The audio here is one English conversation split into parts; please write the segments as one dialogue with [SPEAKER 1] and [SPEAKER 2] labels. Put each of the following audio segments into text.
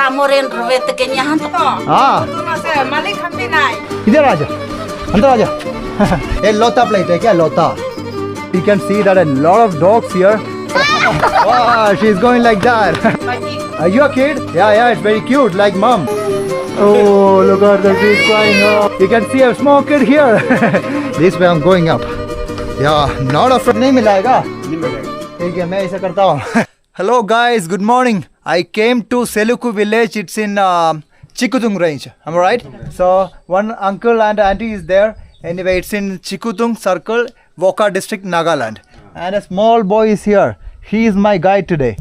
[SPEAKER 1] Ramoren Rovet Kenya.
[SPEAKER 2] हाँ
[SPEAKER 1] Malik Hampinai.
[SPEAKER 2] इधर आजा अंदर आजा ये लोता प्लेट है क्या लोता you can see that a lot of dogs here wow she's going like that are you a kid yeah it's very cute like mom oh look at that she's crying oh. You can see a small kid here this way I'm going up yeah not a नहीं मिलाएगा ठीक है मैं ऐसा करता हूँ hello guys good morning I came to Seluku village it's in Chikutung range, am I right? So one uncle and auntie is there. Anyway, it's in Chikutung circle, Woka district, Nagaland. And a small boy is here. He is my guide today.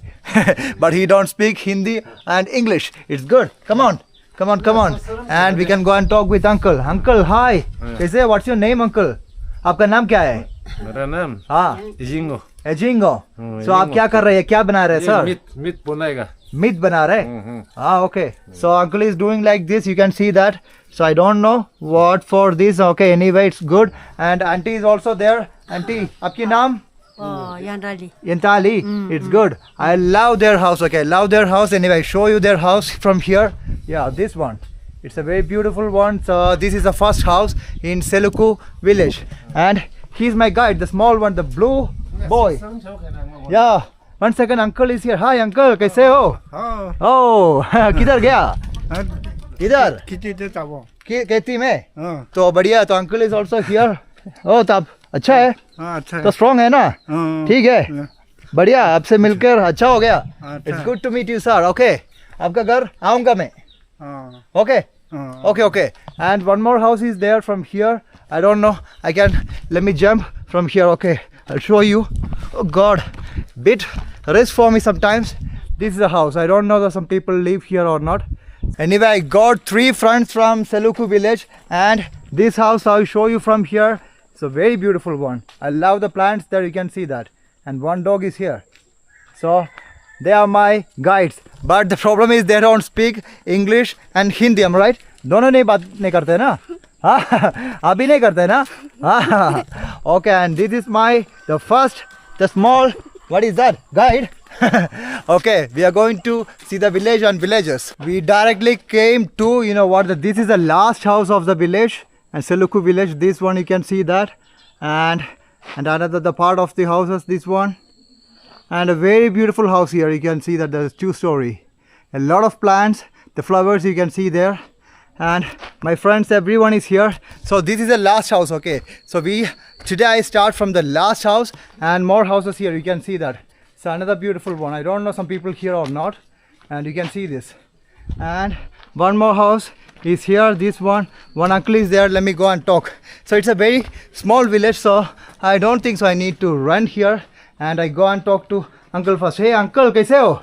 [SPEAKER 2] But he don't speak Hindi and English. It's good. Come on. And we can go and talk with uncle. Uncle, hi. कैसे? What's your name, uncle? आपका नाम क्या है?
[SPEAKER 3] मेरा नाम
[SPEAKER 2] हाँ.
[SPEAKER 3] एजिंगो.
[SPEAKER 2] एजिंगो. So आप क्या कर रहे हैं? क्या बना रहे हैं, sir?
[SPEAKER 3] मीट बनाएगा.
[SPEAKER 2] Meat बना रहे? Ah, okay. So uncle is doing like this. You can see that. So I don't know what for this. Okay. Anyway, it's good. And auntie is also there. Auntie, आपकी नाम?
[SPEAKER 1] Yandali.
[SPEAKER 2] Yantali. It's good. I love their house. Okay, love their house. Anyway, show you their house from here. Yeah, this one. It's a very beautiful one. So this is the first house in Seluku village. And he's my guide. The small one, the blue boy. Yeah. One second, uncle is here. Hi, uncle. कैसे हो? Oh, किधर गया? इधर? खेती में? तो बढ़िया. तो uncle is also here. Oh, तब अच्छा है?
[SPEAKER 4] अच्छा है.
[SPEAKER 2] तो strong है ना? ठीक है. बढ़िया. आपसे मिलकर अच्छा हो गया. It's good to meet you, sir. Okay. आपका घर आऊँगा मैं. Okay. Okay. And one more house is there from here. I don't know. Let me jump from here. Okay. I'll show you. Oh God. Bit risk for me sometimes. This is the house. I don't know that some people live here or not. Anyway, I got 3 friends from Seluku village and this house I'll show you from here. It's a very beautiful one. I love the plants there, you can see that. And one dog is here. So they are my guides. But the problem is they don't speak English and Hindi, am I right? दोनों नहीं बात नहीं करते ना? हाँ अभी नहीं करते ना? हाँ okay, and this is the small, what is that? Guide? Okay, we are going to see the village and villagers. We directly came to, this is the last house of the village. And Seluku village, this one you can see that. And another the part of the houses, this one. And a very beautiful house here, you can see that there's 2-story. A lot of plants, the flowers you can see there. And my friends, everyone is here. So this is the last house, okay. So today I start from the last house and more houses here, you can see that. So another beautiful one. I don't know some people here or not. And you can see this. And one more house is here, this one. One uncle is there, let me go and talk. So it's a very small village, so I don't think so I need to run here. And I go and talk to uncle first. Hey uncle, कैसे हो?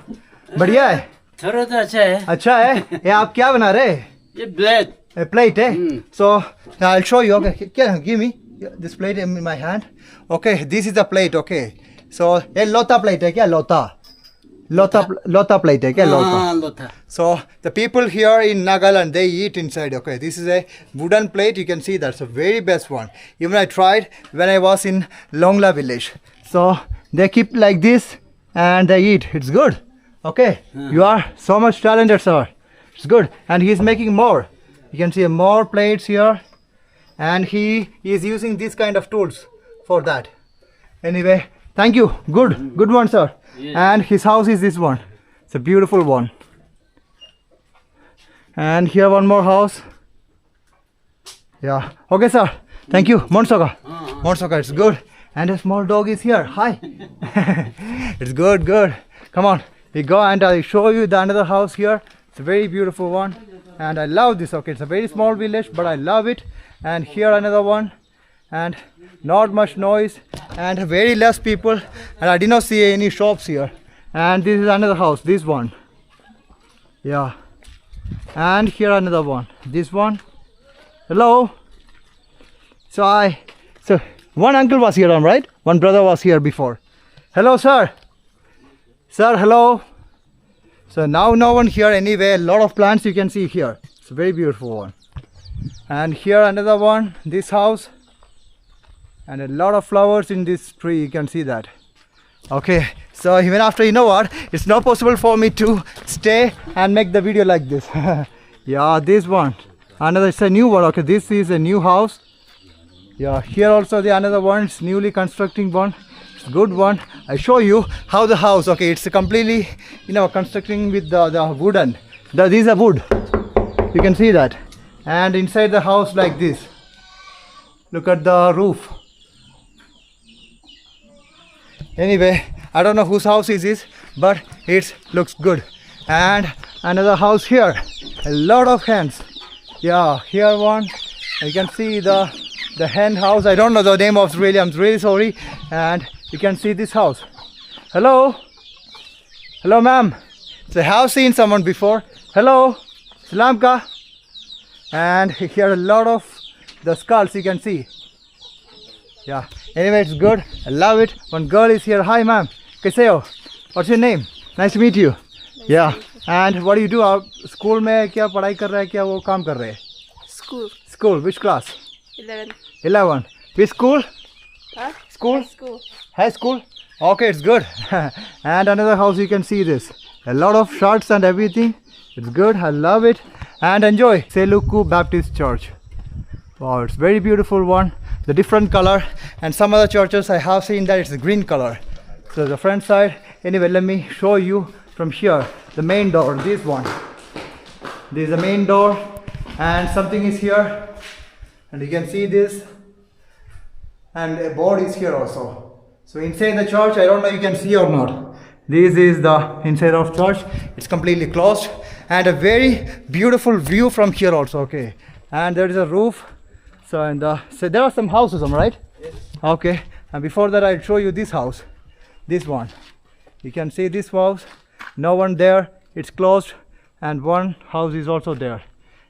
[SPEAKER 2] बढ़िया है?
[SPEAKER 5] थोड़ा तो अच्छा है.
[SPEAKER 2] अच्छा है? ये आप क्या बना रहे हैं?
[SPEAKER 5] ये plate.
[SPEAKER 2] A plate, eh? So I'll show you. Okay, give me this plate in my hand. Okay, this is the plate. Okay, so a lota plate है क्या? Lota plate है क्या?
[SPEAKER 5] Lota.
[SPEAKER 2] So the people here in Nagaland, they eat inside. Okay, this is a wooden plate. You can see that's a very best one. Even I tried when I was in Longla village. So they keep like this and they eat. It's good. Okay, you are so much talented, sir. It's good. And he's making more. You can see more plates here. And he is using this kind of tools for that. Anyway, thank you. Good one, sir. Yeah. And his house is this one. It's a beautiful one. And here one more house. Yeah. Okay, sir. Thank you. Monsoka. Monsoka, it's good. And a small dog is here. Hi. It's good. Come on. We go and I'll show you the another house here. It's a very beautiful one. And I love this. Okay, it's a very small village, but I love it. And here another one. And not much noise. And very less people. And I did not see any shops here. And this is another house. This one. Yeah. And here another one. This one. Hello. So one uncle was here, right? One brother was here before. Hello, sir. Sir, hello. So now no one here anyway. A lot of plants you can see here. It's a very beautiful one. And here another one. This house. And a lot of flowers in this tree. You can see that. Okay. So even after, you know what, it's not possible for me to stay and make the video like this. Yeah, this one, another, it's a new one. Okay, this is a new house. Yeah, here also the another one, it's newly constructing one. It's good one. I show you how the house, okay, it's completely, you know, constructing with the wooden. These are wood. You can see that. And inside the house like this. Look at the roof. Anyway, I don't know whose house is this, but it looks good. And another house here. A lot of hens. Yeah, here one. You can see the hen house. I don't know the name of really. I'm really sorry. And you can see this house. Hello. Hello, ma'am. So I have seen someone before. Hello. Salam ka. And here a lot of the skulls you can see. Yeah. Anyway, it's good. I love it. One girl is here. Hi, ma'am. Kaise ho? What's your name? Nice to meet you. Yeah. And what do you do? आप school में क्या पढ़ाई कर रहे हैं, क्या वो काम कर रहे हैं?
[SPEAKER 3] School.
[SPEAKER 2] School. Which class?
[SPEAKER 3] 11.
[SPEAKER 2] 11. Which school?
[SPEAKER 3] Huh?
[SPEAKER 2] School?
[SPEAKER 3] School.
[SPEAKER 2] High school? Okay, it's good. And another house, you can see this. A lot of shots and everything. It's good. I love it. And enjoy. Seluku Baptist Church. Wow, it's very beautiful one. The different color. And some other churches I have seen that it's a green color. So the front side. Anyway, let me show you from here. The main door. This one. This is the main door. And something is here. And you can see this. And a board is here also. So inside the church, I don't know you can see or not. This is the inside of church. It's completely closed. And a very beautiful view from here also. Okay. And there is a roof. So there are some houses, am I right? Yes. Okay. And before that, I'll show you this house. This one. You can see this house. No one there. It's closed. And one house is also there.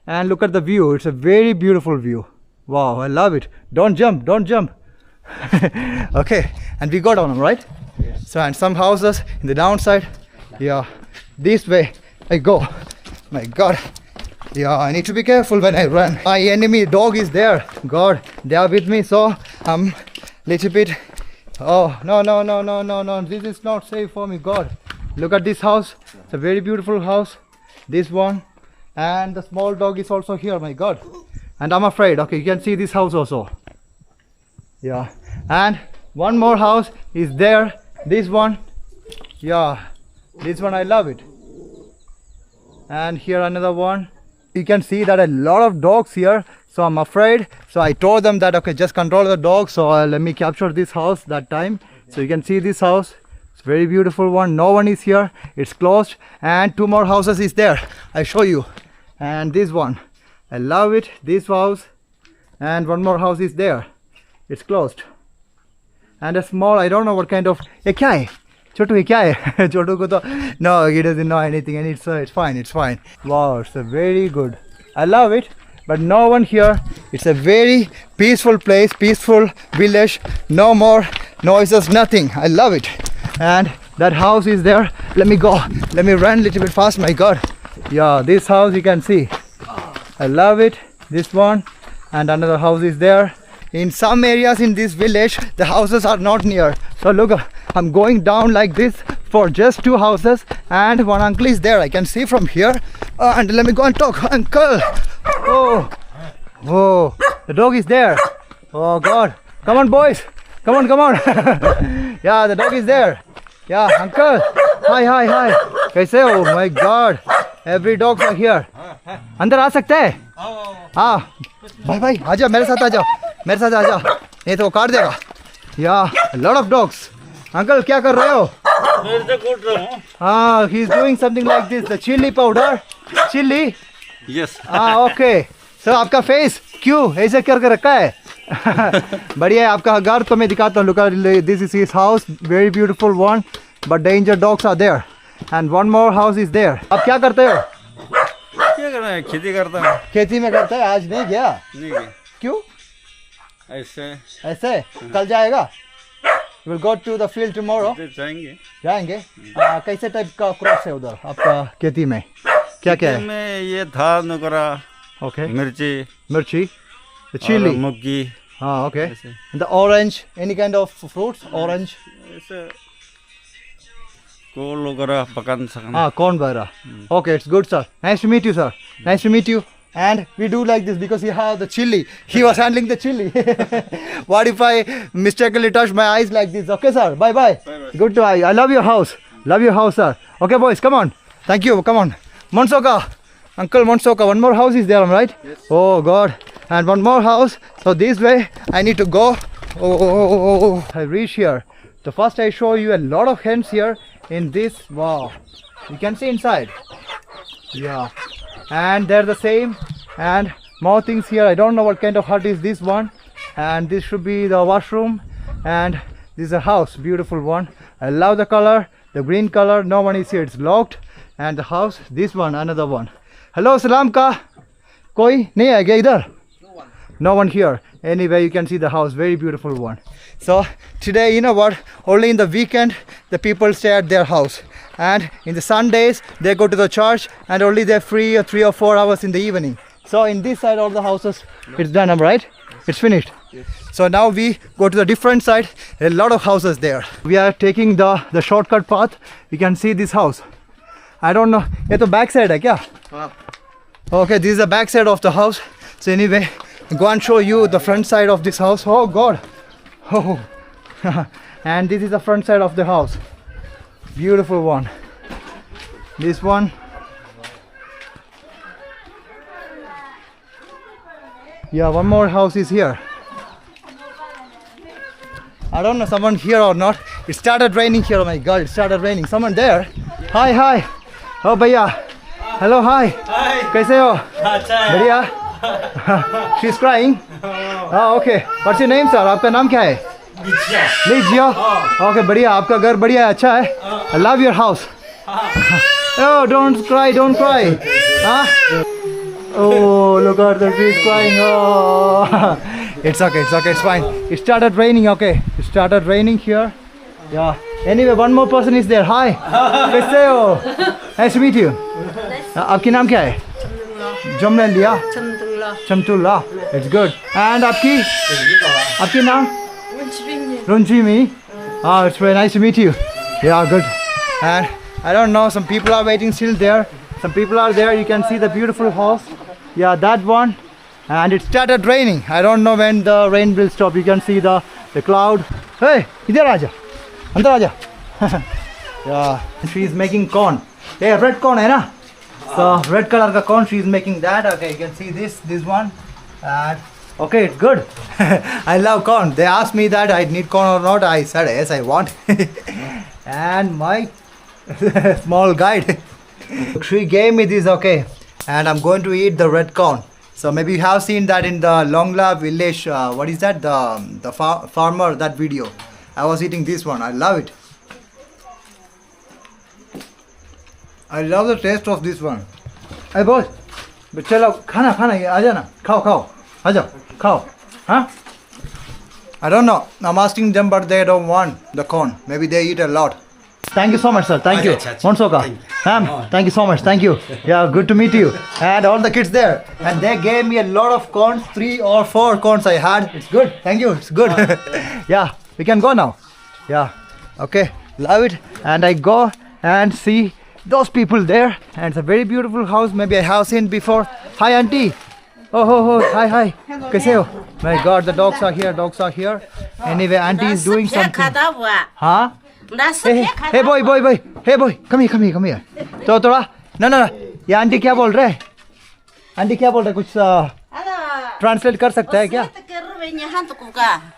[SPEAKER 2] And look at the view. It's a very beautiful view. Wow, I love it. Don't jump. Don't jump. Okay. And we go down, right? Yes. So, and some houses in the downside. Yeah. This way I go. My God. Yeah, I need to be careful when I run. My enemy dog is there. God, they are with me, so I'm little bit. Oh, no. This is not safe for me. God, look at this house. It's a very beautiful house. This one. And the small dog is also here, my God. And I'm afraid. Okay, you can see this house also. Yeah. And one more house is there. This one. Yeah. This one, I love it. And here another one. You can see that a lot of dogs here, so I'm afraid. So I told them that okay, just control the dogs. So let me capture this house that time. So you can see this house. It's a very beautiful one. No one is here. It's closed. And two more houses is there. I show you. And this one, I love it. This house. And one more house is there. It's closed. And a small, I don't know what kind of. Ye kya hai? Chotu, ye kya hai? Chotu ko to, no, he doesn't know anything, and it's fine, it's fine. Wow, it's a very good. I love it, but no one here. It's a very peaceful place, peaceful village. No more noises, nothing. I love it. And that house is there. Let me go. Let me run a little bit fast. My God. Yeah, this house you can see. I love it. This one, and another house is there. In some areas in this village, the houses are not near. So look, I'm going down like this for just two houses, and one uncle is there. I can see from here. And let me go and talk. Uncle. Oh, the dog is there. Oh God. Come on, boys. Come on. Yeah, the dog is there. Yeah, uncle. Hi. Kaise ho? Oh my God. Every dog are here. अंदर आ सकते हैं? हाँ भाई आजा मेरे साथ आ जाओ नहीं तो वो काट देगा. Yeah, a lot of dogs. Uncle, क्या कर रहे हो? हाँ, he's doing something like this. The chili powder. Chili?
[SPEAKER 5] Yes.
[SPEAKER 2] हाँ, okay. So आपका face क्यों ऐसे करके रखा है? बढ़िया है आपका घर. तो मैं दिखाता हूँ. Look at this is his house. Very beautiful one. But danger dogs are there. And one more house is there. आप क्या करते हो?
[SPEAKER 5] क्या करना है? खेती करता हूँ.
[SPEAKER 2] खेती में करता है. आज नहीं गया?
[SPEAKER 5] नहीं गया.
[SPEAKER 2] क्यों?
[SPEAKER 5] ऐसे
[SPEAKER 2] कल जाएगा? We'll go to the field tomorrow. जाएंगे. कैसे टाइप का क्रॉप्स है उधर आपका खेती में? क्या है?
[SPEAKER 5] में ये धान वगैरह.
[SPEAKER 2] Okay.
[SPEAKER 5] मिर्ची.
[SPEAKER 2] The chili.
[SPEAKER 5] मुग्गी.
[SPEAKER 2] Okay. And the orange, any kind of fruits? Orange.
[SPEAKER 5] Ko kara pakan sakan.
[SPEAKER 2] Ah, corn bara. Okay, it's good, sir. Nice to meet you, sir. Nice to meet you. And we do like this because you have the chili. He was handling the chili. What if I mistakenly touch my eyes like this? Okay, sir. Bye bye. Good to I love your house. Love your house, sir. Okay, boys, come on. Thank you. Come on. Monsoka. Uncle Monsoka. One more house is there, right? Yes. Oh, God. And one more house. So this way I need to go. Oh. I reach here. So first I show you a lot of hens here in this. Wow. You can see inside. Yeah. And they're the same, and more things here. I don't know what kind of hut is this one, and this should be the washroom, and this is a house, beautiful one. I love the color, the green color. No one is here, it's locked. And the house, this one, another one. Hello, salam ka koi nahi hai kya idhar? No one here. Anyway, you can see the house, very beautiful one. So today, you know what, only in the weekend the people stay at their house, and in the Sundays they go to the church, and only they're free 3 or 4 hours in the evening. So in this side all the houses, it's done, right? It's finished. So now we go to the different side. A lot of houses there. We are taking the shortcut path. You can see this house. I don't know, ये तो back side है क्या? Okay, this is the back side of the house. So anyway, go and show you the front side of this house. Oh God. Oh. And this is the front side of the house. Beautiful one. This one. Yeah, one more house is here. I don't know someone here or not. It started raining here. Oh my God, it started raining. Someone there. Hi. Oh भैया. Hello, hi. कैसे हो? बढ़िया. She's crying. Oh, okay. What's your name, sir? आपका नाम क्या है? लीजियो. Okay, बढ़िया. आपका घर बढ़िया है, अच्छा है. I love your house. Oh, don't cry. Huh? Oh, look at the trees crying. Oh. It's okay, it's fine. It started raining, okay. It started raining here. Yeah. Anyway, one more person is there. Hi. कैसे हो? Nice to meet you. आपकी नाम क्या है? जमला लिया? चमतुल्ला. It's good. And आपकी नाम? Runjimi. Oh, it's very nice to meet you. Yeah, good. And I don't know, some people are waiting still there. Some people are there. You can see the beautiful house. Yeah, that one. And it started raining. I don't know when the rain will stop. You can see the cloud. Hey, idhar aaja. Andar aaja. Yeah, she is making corn. Hey, red corn hai na? So red color ka corn, she is making that. Okay, you can see this one. And okay, it's good. I love corn. They asked me that I need corn or not. I said yes, I want. And my small guide, she gave me this, okay. And I'm going to eat the red corn. So maybe you have seen that in the Longla village. What is that? The farmer, that video. I was eating this one. I love it. I love the taste of this one. Hey boys, chalo khana aaja na. Khao. Aaja, khao. Huh? I don't know. I'm asking them, but they don't want the corn. Maybe they eat a lot. Thank you so much, sir. Thank you. Monsoka. Ma'am, thank you so much. Thank you. Yeah, good to meet you. And all the kids there. And they gave me a lot of corns. 3 or 4 corns I had. It's good. Thank you. It's good. Yeah, we can go now. Yeah. Okay. Love it. And I go and see those people there. And it's a very beautiful house. Maybe I have seen before. Hi, auntie. Oh, hi. Kaise ho? My God, the dogs are here. Anyway, auntie is doing something. Huh? Hey boy, come here. तो थोड़ा ना ये aunty क्या बोल रहे हैं? कुछ translate कर सकता है क्या?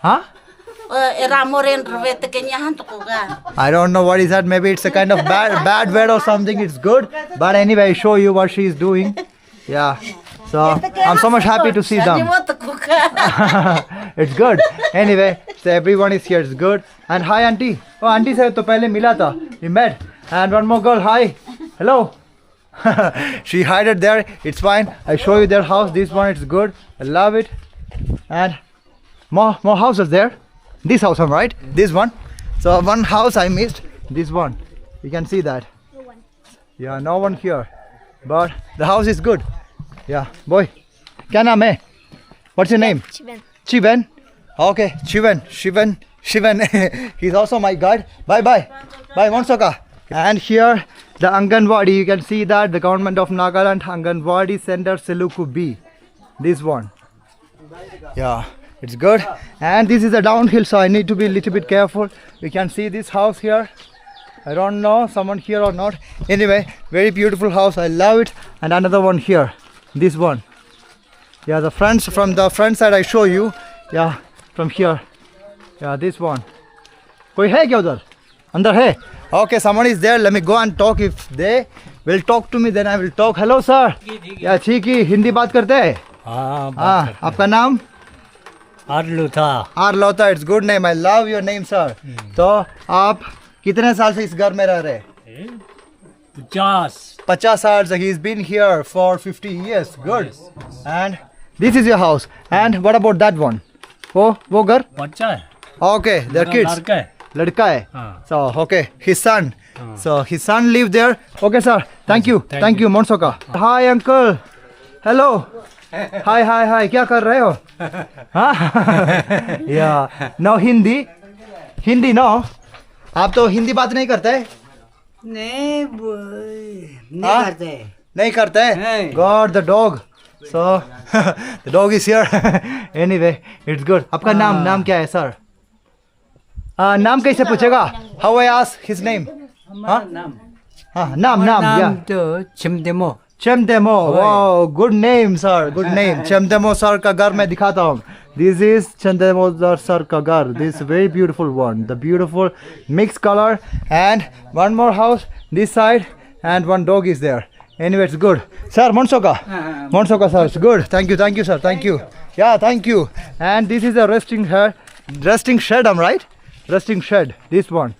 [SPEAKER 2] हाँ? I don't know what is that. Maybe it's a kind of bad word or something. It's good, but anyway, I show you what she is doing. Yeah. So I'm so much happy to see them. It's good. Anyway, so everyone is here. It's good. And hi, auntie. Oh, auntie से तो पहले मिला था. We met. And one more girl. Hi. Hello. She hid it there. It's fine. I show you their house. This one, it's good. I love it. And more houses there. This house, right? This one. So one house I missed. This one. You can see that. No one. Yeah, no one here. But the house is good. Yeah, boy. क्या नाम है? What's your name? Chiven. Okay, Chiven. He's also my guide. Bye, Monsoka. And here the Anganwadi, you can see that the government of Nagaland Anganwadi Center Seluku B. This one. Yeah, it's good. And this is a downhill, so I need to be a little bit careful. You can see this house here. I don't know someone here or not. Anyway, very beautiful house. I love it. And another one here. This one. Yeah, the front, from the front side I show you. Yeah, from here. Yeah, this one. Koi hai kya udhar? Andar hai? Okay, someone is there. Let me go and talk. If they will talk to me, then I will talk. Hello, sir. Yeah, ठीक ही हिंदी बात करते हैं. हाँ, आपका नाम?
[SPEAKER 4] आरलोथा.
[SPEAKER 2] आरलोथा, it's good name. I love your name, sir. तो आप कितने साल से इस घर में रह रहे हैं? 50 साल से. He's been here for 50 years. Good. And this is your house. And what about that one? वो घर?
[SPEAKER 4] बच्चा है.
[SPEAKER 2] Okay, their kids.
[SPEAKER 4] लड़का है.
[SPEAKER 2] लड़का है.
[SPEAKER 4] हाँ.
[SPEAKER 2] So okay, his son. So his son live there. Okay, sir. Thank you. Thank you, Monsoka. Hi, uncle. Hello. Hi. क्या कर रहे हो? हाँ. Yeah. No Hindi. Hindi no. आप तो हिंदी बात नहीं करते?
[SPEAKER 6] नहीं करते.
[SPEAKER 2] नहीं करते? God, the dog. So the dog is here. Anyway, it's good. आपका नाम क्या है, sir? नाम कैसे पूछेगा? How I ask his name? नाम.
[SPEAKER 6] नाम तो चमदेमो.
[SPEAKER 2] Chemdemo. Wow, good name, sir. Good name. Chemdemo sir का घर मैं दिखाता हूँ. This is Chemdemo sir का घर. This very beautiful one. The beautiful mixed color. And one more house this side. And one dog is there. Anyway, it's good. Sir, Monsoka sir, it's good. Thank you, sir. Thank you. Yeah, thank you. And this is a resting shed, I'm right? Resting shed. This one.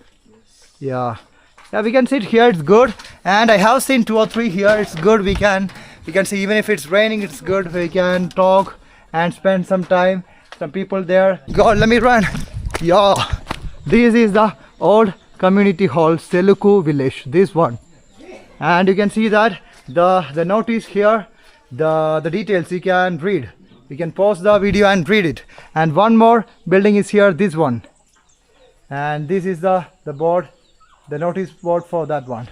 [SPEAKER 2] Yeah. Yeah, we can sit here. It's good. And I have seen 2 or 3 here. It's good. We can see even if it's raining, it's good. We can talk and spend some time. Some people there. God, let me run. Yeah. This is the old community hall, Seluku village. This one. And you can see that the notice here, the details you can read. You can pause the video and read it. And one more building is here, this one. And this is the board, the notice board for that one.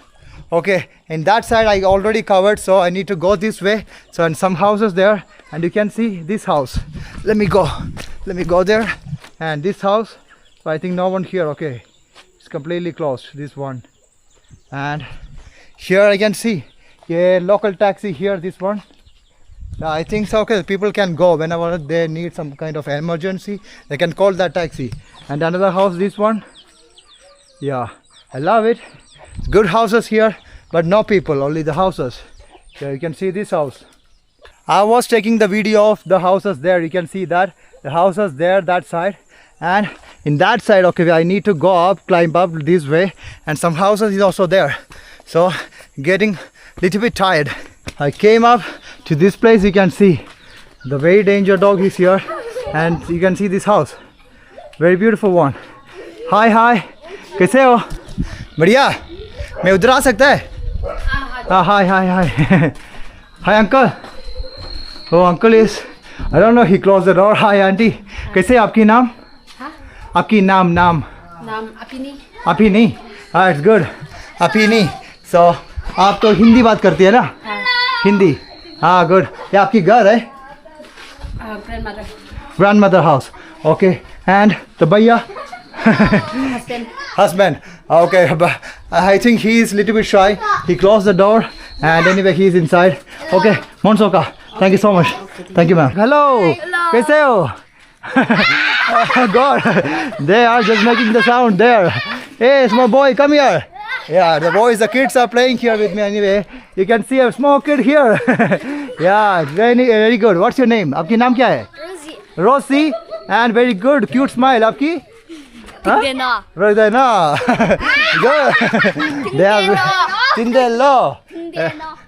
[SPEAKER 2] Okay, in that side I already covered, so I need to go this way. So in some houses there, and you can see this house. Let me go there. And this house, so I think no one here. Okay, it's completely closed, this one. And here I can see a local taxi here, this one. I think so. Okay, people can go whenever they need some kind of emergency, they can call that taxi. And another house, this one. Yeah, I love it. It's good houses here, but no people, only the houses. Yeah, you can see this house. I was taking the video of the houses there. You can see that the houses there, that side. And in that side, okay, I need to go up, climb up this way. And some houses is also there. So getting a little bit tired. I came up to this place. You can see the very danger dog is here. And you can see this house. Very beautiful one. Hi. कैसे हो? बढ़िया? मैं उधर आ सकता है? Hi. Hi uncle. Oh, uncle is, I don't know, he closed the door. Hi auntie. कैसे आपकी नाम? आपकी नाम
[SPEAKER 1] नाम अपिनी.
[SPEAKER 2] अपिनी. It's good. अपिनी. So आप तो हिंदी बात करती है ना? हिंदी. Good. ये आपकी घर है? Grandmother house. Okay. And the भैया? Husband. Okay, but I think he is a little bit shy. He closed the door and anyway he is inside. Okay, Monsoka, thank you so much. Thank you, ma'am. Hello. कैसे हो? Oh God, they are just making the sound there. Hey, small boy, come here. Yeah, the kids are playing here with me anyway. You can see a small kid here. Yeah, very good. What's your name? आपकी नाम क्या है? Rosie. And very good, cute smile. आपकी? Rodena. Good. They are Tindelo.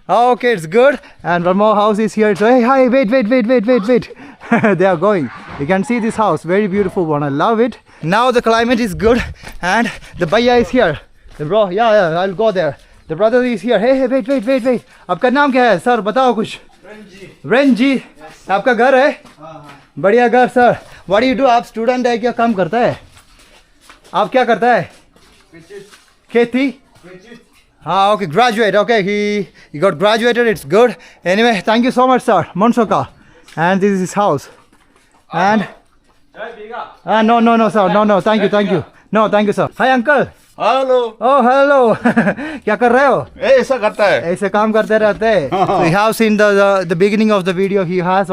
[SPEAKER 2] Okay, it's good. And one more house is here. So, hey, hi, wait. They are going. You can see this house, very beautiful one. I love it. Now the climate is good, and the bhaiya is here. The bro, yeah, I'll go there. The brother is here. Hey, wait. आपका नाम क्या है? Sir बताओ कुछ. Renji. आपका घर है? बढ़िया घर sir. What do you do? आप स्टूडेंट है क्या काम करता है? आप क्या करता है? खेती. Ah, okay, graduate. Okay, he got graduated. It's good. Anyway, thank you so much, sir. Monsoka. And this is his house. And no, sir. No, thank you. No, thank you, sir. Hi, uncle.
[SPEAKER 5] Hello.
[SPEAKER 2] Oh, hello. क्या कर रहे हो?
[SPEAKER 5] ऐसा करता है.
[SPEAKER 2] ऐसे काम करते रहते हैं. So you have seen the beginning of the video. He has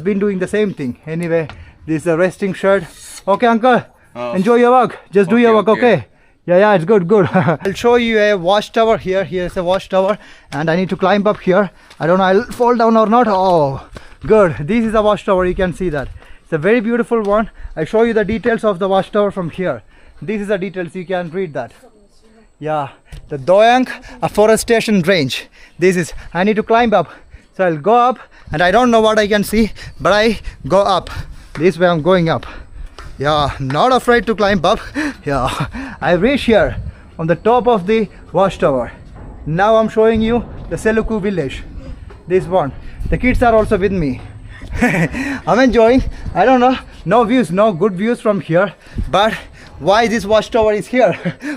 [SPEAKER 2] been doing the same thing. Anyway, this is a resting shirt. Okay, uncle. Enjoy your work. Just do your work, okay? Yeah, it's good. I'll show you a watchtower here. Here's a watchtower, and I need to climb up here. I don't know, I'll fall down or not. Oh, good. This is a watchtower. You can see that. It's a very beautiful one. I'll show you the details of the watchtower from here. This is the details. You can read that. Yeah, the Doyang Afforestation Range. This is. I need to climb up. So I'll go up, and I don't know what I can see, but I go up. This way I'm going up. Yeah, not afraid to climb up. Yeah, I reach here on the top of the watchtower. Now I'm showing you the Seluku village. This one. The kids are also with me. I'm enjoying. I don't know, no views, no good views from here. But why this watchtower is here?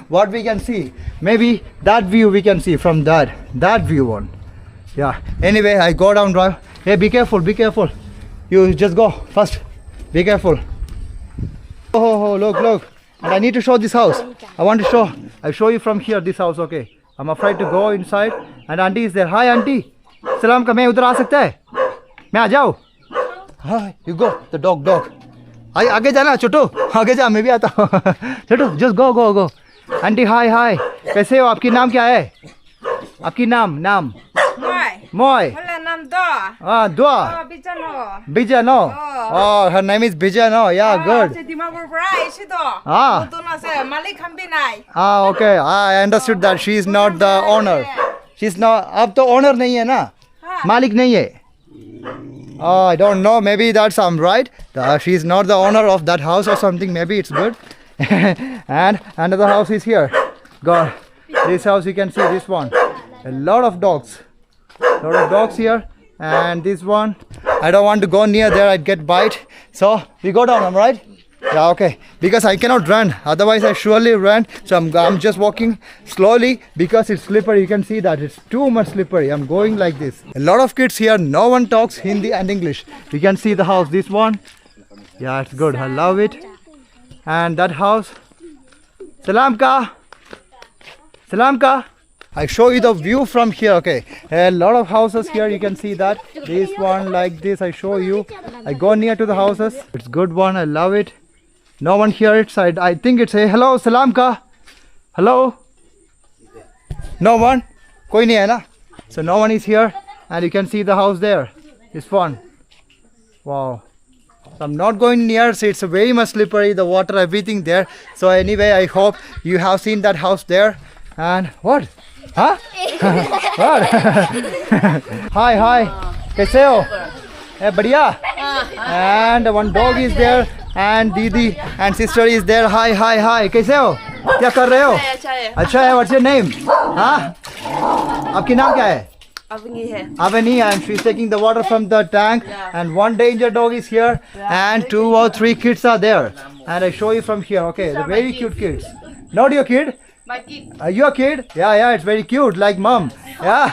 [SPEAKER 2] What we can see? Maybe that view we can see from that view one. Yeah. Anyway, I go down drive. Hey, be careful. You just go first. Be careful. Oh, look. And I need to show this house. I'll show you from here this house, okay? I'm afraid to go inside. And auntie is there. Hi, auntie. Salam ka, मैं उधर आ सकता है? मैं आ जाऊँ? Hi, you go. The dog. आगे जाना, छोटू. आगे जा, मैं भी आता हूँ. छोटू, just go. Auntie, hi. कैसे हो? आपकी नाम क्या है? आपकी नाम? Moi.
[SPEAKER 1] Wala nam do.
[SPEAKER 2] Dua. Bijano. Oh, her name is Bijano. Yeah, good. Okay. I understood that she is not the owner. She's not. अब तो owner नहीं है ना? मालिक नहीं है. Oh, I don't know. Maybe that's right. She's not the owner of that house or something. Maybe it's good. And another house is here. God, this house you can see this one. A lot of dogs here. And this one, I don't want to go near there. I'd get bite. So we go down. Am I right? Yeah, okay. Because I cannot run. Otherwise, I surely ran. So I'm just walking slowly because it's slippery. You can see that it's too much slippery. I'm going like this. A lot of kids here. No one talks Hindi and English. You can see the house. This one. Yeah, it's good. I love it. And that house. Salam ka. I show you the view from here. Okay, a lot of houses here. You can see that. This one like this. I show you. I go near to the houses. It's good one. I love it. No one here inside. I think it's a hello. Salam ka. Hello. No one. Koi nahi hai na. So no one is here. And you can see the house there. This one. Wow. So I'm not going near. So it's very much slippery. The water, everything there. So anyway, I hope you have seen that house there. And what? Huh? What? Hi. कैसे हो? बढ़िया. And one dog is there. And Didi and sister is there. Hi. कैसे हो? क्या कर रहे हो? अच्छा है. What's your name? हाँ? आपकी नाम क्या है? Avani, and she's taking the water from the tank. Yeah. And one danger dog is here. Yeah. And 2 or 3 kids are there. And I show you from here. Okay, the very cute kids. Not your kid?
[SPEAKER 3] My kid.
[SPEAKER 2] Your kid? Yeah, it's very cute, like mom. Yeah,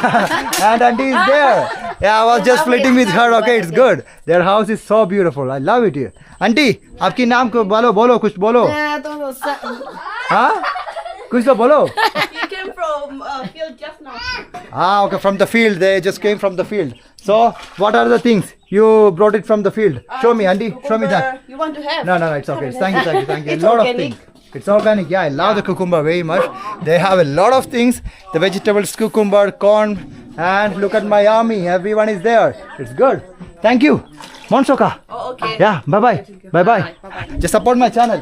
[SPEAKER 2] and auntie is there. Yeah, I was just flirting with her. Okay, it's good. Their house is so beautiful. I love it here. Auntie, आपकी नाम को बोलो कुछ बोलो. हाँ? कुछ तो बोलो.
[SPEAKER 3] He came from field just now.
[SPEAKER 2] Okay, from the field. They just came from the field. So, what are the things you brought it from the field? Show me, auntie. Show me that.
[SPEAKER 3] You want to have?
[SPEAKER 2] No, it's okay. Thank you.
[SPEAKER 3] It's
[SPEAKER 2] a lot
[SPEAKER 3] organic.
[SPEAKER 2] of things. It's organic. Yeah, I love the cucumber very much. They have a lot of things. The vegetables, cucumber, corn, and look at my army. Everyone is there. It's good. Thank you. Monsoka.
[SPEAKER 3] Oh, okay.
[SPEAKER 2] Yeah, bye-bye. Just support my channel.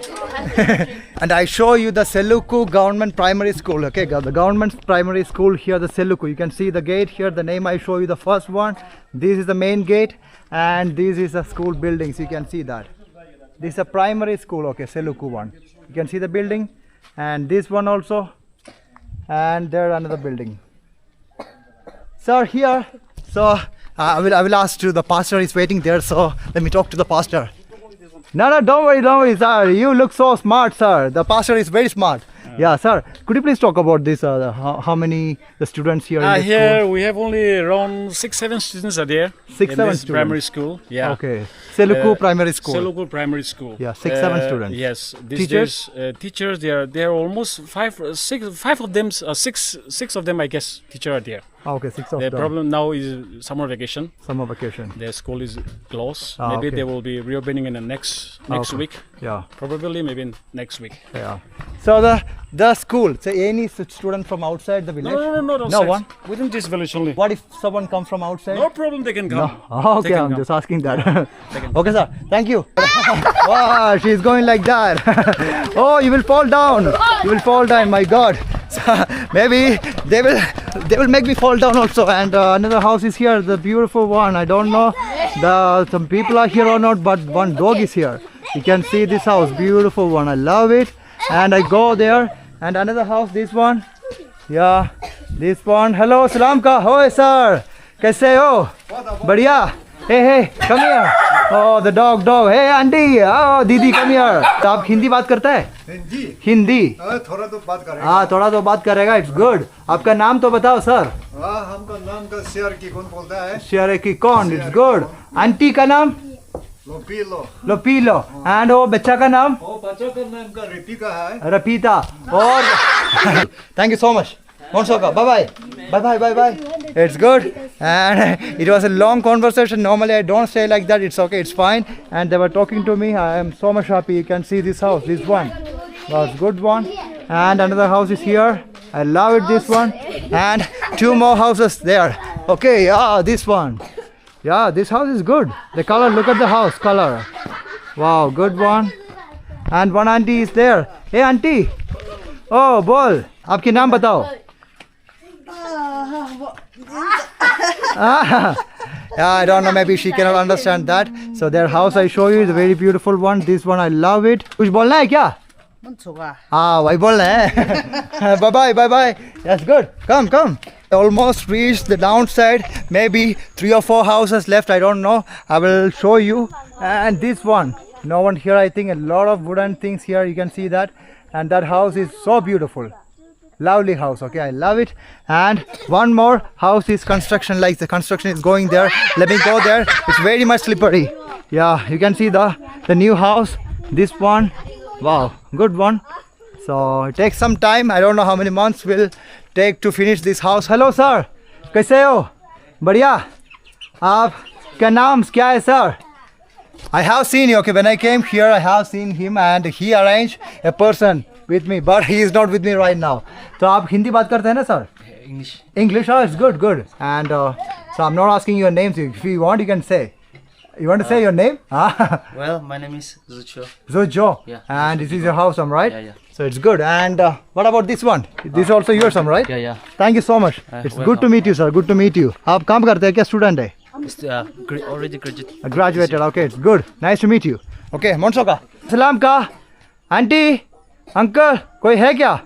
[SPEAKER 2] And I show you the Seluku Government Primary School. Okay, the government primary school here, the Seluku. You can see the gate here, the name I show you, the first one. This is the main gate, and this is the school buildings. You can see that. This is a primary school, okay, Seluku one. You can see the building, and this one also, and there another building. Sir, here. So I will ask you. The pastor is waiting there. So let me talk to the pastor. No, don't worry, sir. You look so smart, sir. The pastor is very smart. Yeah, sir. Could you please talk about this? How many the students here? In the
[SPEAKER 7] Here we have only around 6-7 students are there.
[SPEAKER 2] 6-7
[SPEAKER 7] in this
[SPEAKER 2] students.
[SPEAKER 7] primary school. Yeah.
[SPEAKER 2] Okay. Seluku Primary School.
[SPEAKER 7] Seluku Primary School.
[SPEAKER 2] Yeah, 6-7 students.
[SPEAKER 7] Yes. These
[SPEAKER 2] Teachers?
[SPEAKER 7] days, teachers. They are almost five of them. Six of them, I guess. Teacher are there.
[SPEAKER 2] Okay, 6 of
[SPEAKER 7] The
[SPEAKER 2] them.
[SPEAKER 7] problem now is summer vacation.
[SPEAKER 2] Summer vacation.
[SPEAKER 7] Their school is closed.
[SPEAKER 2] Ah,
[SPEAKER 7] Maybe
[SPEAKER 2] okay.
[SPEAKER 7] they will be reopening in the next
[SPEAKER 2] Okay.
[SPEAKER 7] week.
[SPEAKER 2] Yeah.
[SPEAKER 7] Probably maybe next week.
[SPEAKER 2] Yeah. So the school. So any student from outside the village?
[SPEAKER 7] No,
[SPEAKER 2] No one.
[SPEAKER 7] Within this village only.
[SPEAKER 2] What if someone comes from outside?
[SPEAKER 7] No problem. They can come.
[SPEAKER 2] Oh, okay,
[SPEAKER 7] They can
[SPEAKER 2] I'm
[SPEAKER 7] come.
[SPEAKER 2] just asking that. Okay, sir. Thank you. Wow, she's going like that. Oh, you will fall down. You will fall down. My God. So, maybe they will make me fall down also. And another house is here, the beautiful one. I don't know some people are here or not, but one dog is here. You can see this house, beautiful one. I love it. And I go there. And another house, this one. Yeah, this one. Hello, salam ka. Hoy, sir. Kaise ho? Badhiya. Hey, come here. Oh, the dog. Hey, auntie. Oh, दीदी, come here. तो आप हिंदी बात करता है? हिंदी.
[SPEAKER 8] थोड़ा तो बात करेगा.
[SPEAKER 2] हाँ, थोड़ा तो बात करेगा. It's good. आपका नाम तो बताओ, सर.
[SPEAKER 8] हमका नाम का शेयर की कौन बोलता है?
[SPEAKER 2] शेयर की कौन? It's good. आंटी का नाम? लोपीलो. And वो बच्चा का नाम?
[SPEAKER 8] वो बच्चा का नाम का रिपिका है.
[SPEAKER 2] रपीता. और thank you so much. Monsoka, bye. It's good. And it was a long conversation. Normally I don't say like that. It's okay, it's fine. And they were talking to me. I am so much happy. You can see this house, this one. Was good one. And another house is here. I love it, this one. And 2 more houses there. Okay, yeah, this one. Yeah, this house is good. The color, look at the house color. Wow, good one. And one auntie is there. Hey auntie. Oh, बोल. आपकी नाम बताओ. Yeah, I don't know, maybe she cannot understand that. So their house I show you is a very beautiful one. This one I love it. कुछ बोलना है क्या? हाँ, वही बोलना है. Bye. That's good. Come. Almost reached the downside. Maybe 3 or 4 houses left. I don't know. I will show you. And this one, no one here. I think a lot of wooden things here. You can see that. And that house is so beautiful. Lovely house. Okay, I love it. And one more house is construction, like the construction is going there. Let me go there. It's very much slippery. Yeah, you can see the new house. This one. Wow, good one. So it takes some time. I don't know how many months will take to finish this house. Hello sir, कैसे हो? बढ़िया. आपका नाम क्या है sir? I have seen you. Okay, when I came here, I have seen him and he arranged a person with me, but he is not with me right now. तो आप हिंदी बात करते हैं ना sir? English. Oh, it's good. And so I'm not asking your names. If you want, you can say. You want to say your name?
[SPEAKER 9] Well, my name is Zucho.
[SPEAKER 2] Zucho.
[SPEAKER 9] Yeah.
[SPEAKER 2] And this is your house, right?
[SPEAKER 9] Yeah.
[SPEAKER 2] So it's good. And what about this one? This is also yours, right?
[SPEAKER 9] Yeah.
[SPEAKER 2] Thank you so much. It's good to meet you, sir. Good to meet you. आप काम करते हैं क्या? Student है?
[SPEAKER 9] Already graduate.
[SPEAKER 2] Graduated. Okay, it's good. Nice to meet you. Okay, Monsoka. Salam ka. Auntie, uncle, कोई है क्या?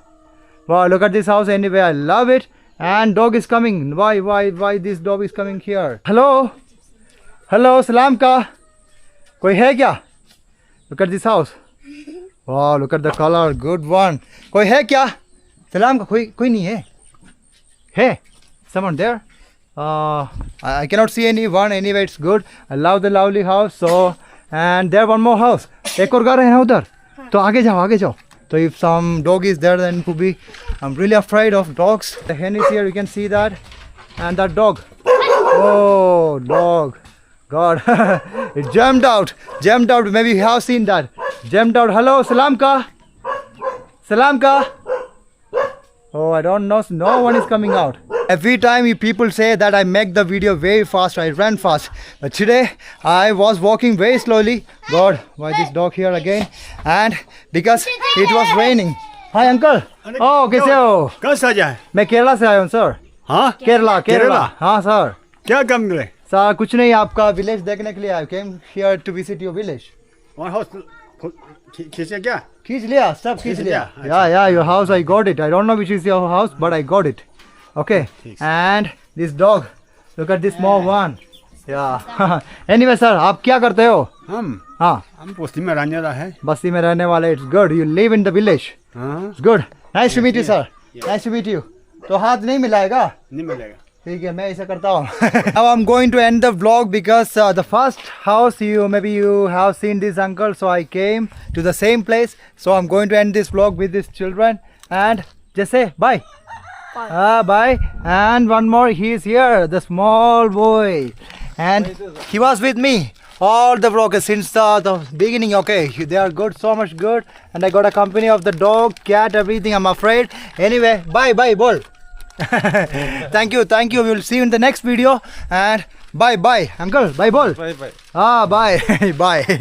[SPEAKER 2] Wow, look at this house anyway. I love it. And dog is coming. Why this dog is coming here? Hello, salam ka. कोई है क्या? Look at this house. Wow, look at the color. Good one. कोई है क्या? सलाम का कोई नहीं है. Hey, someone there? I cannot see anyone. Anyway, it's good. I love the lovely house. So, and there one more house. एक और घर है ना उधर. तो आगे जाओ. So if some dog is there, then it could be. I'm really afraid of dogs. The hen is here. You can see that, and that dog. Oh, dog. God, it jumped out. Maybe you have seen that. Jumped out. Hello, salam ka. Oh, I don't know. No one is coming out. Every time you people say that I make the video very fast, I run fast. But today I was walking very slowly. God, why this dog here again? And because it was raining. Hi uncle. Oh, कैसे हो?
[SPEAKER 8] कहाँ से आया है?
[SPEAKER 2] मैं केरला से आया हूँ सर.
[SPEAKER 8] हाँ?
[SPEAKER 2] केरला. हाँ सर.
[SPEAKER 8] क्या काम मिले?
[SPEAKER 2] सर कुछ नहीं, आपका विलेज देखने के लिए आया. Came here to visit your village.
[SPEAKER 8] और हाउस खींचे क्या?
[SPEAKER 2] खींच लिया, सब खींच लिया. Yeah, your house I got it. I don't know which is your house, but I got it. Okay. And this dog, look at this small one. Yeah. Anyway sir, आप क्या करते हो?
[SPEAKER 8] हम बस्ती में रहने वाला है.
[SPEAKER 2] बस्ती में रहने वाले. It's good. You live in the village. It's good. Nice to meet you, sir. Nice to meet you. तो हाथ नहीं मिलाएगा?
[SPEAKER 8] नहीं मिलेगा.
[SPEAKER 2] ठीक है, मैं ऐसा करता हूँ. Now I'm going to end the vlog because the first house maybe you have seen this uncle, so I came to the same place. So I'm going to end this vlog with these children and just say bye. Bye. And one more, he is here, the small boy, and he was with me all the vloggers since the beginning. Okay, they are good, so much good, and I got a company of the dog, cat, everything. I'm afraid. Anyway, bye, bol. Thank you. We will see you in the next video, and bye, uncle. Bye, bol.
[SPEAKER 5] Bye.
[SPEAKER 2] Bye. Bye.